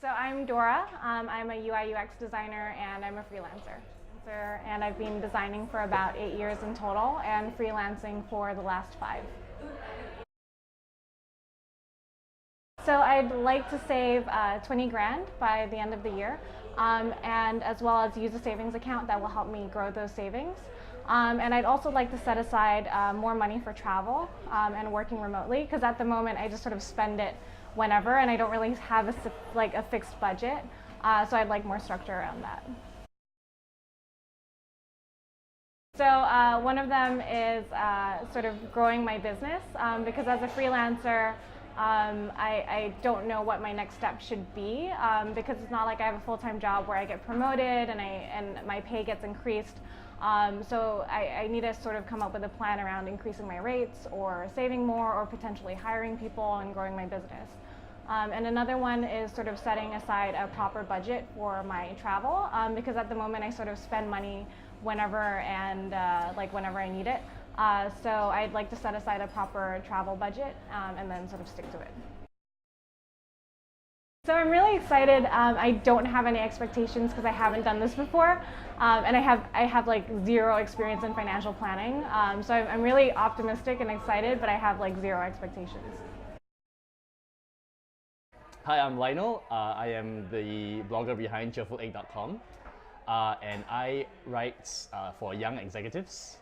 So I'm Dora. I'm a UI UX designer and I'm a freelancer. And I've been designing for about 8 years in total and freelancing for the last 5. So I'd like to save 20 grand by the end of the year, and as well as use a savings account that will help me grow those savings. And I'd also like to set aside more money for travel and working remotely, because at the moment I just sort of spend it whenever and I don't really have a fixed budget. So I'd like more structure around that. So one of them is sort of growing my business, because as a freelancer, I don't know what my next step should be, because it's not like I have a full-time job where I get promoted and my pay gets increased. So I need to sort of come up with a plan around increasing my rates or saving more or potentially hiring people and growing my business. And another one is sort of setting aside a proper budget for my travel, because at the moment I sort of spend money whenever and whenever I need it. So I'd like to set aside a proper travel budget and then sort of stick to it. So I'm really excited. I don't have any expectations because I haven't done this before, and I have like zero experience in financial planning. So I'm really optimistic and excited, but I have like zero expectations. Hi, I'm Lionel. I am the blogger behind cheerful.com, and I write for young executives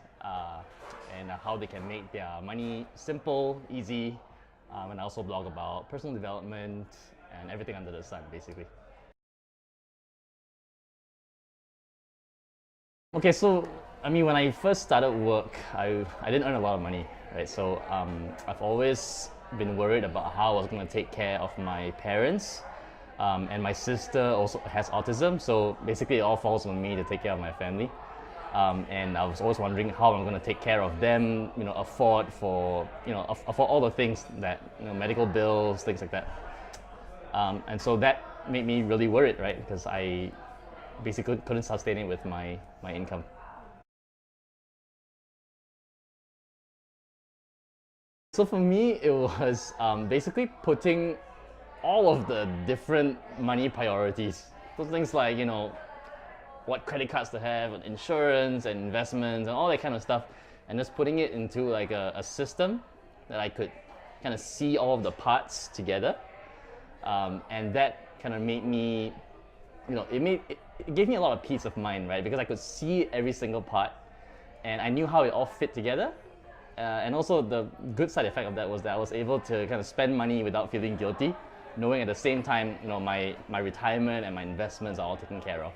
and how they can make their money simple, easy, and I also blog about personal development and everything under the sun, basically. Okay, so I mean, when I first started work, I didn't earn a lot of money, right? So I've always been worried about how I was going to take care of my parents, and my sister also has autism, so basically it all falls on me to take care of my family. And I was always wondering how I'm going to take care of them, afford all the things that, medical bills, things like that. And so that made me really worried, right? Because I basically couldn't sustain it with my income. So for me, it was basically putting all of the different money priorities. So things like, what credit cards to have, and insurance and investments and all that kind of stuff, and just putting it into like a system that I could kind of see all of the parts together. And that kind of made me, it gave me a lot of peace of mind, right? Because I could see every single part and I knew how it all fit together. And also the good side effect of that was that I was able to kind of spend money without feeling guilty, knowing at the same time, my retirement and my investments are all taken care of.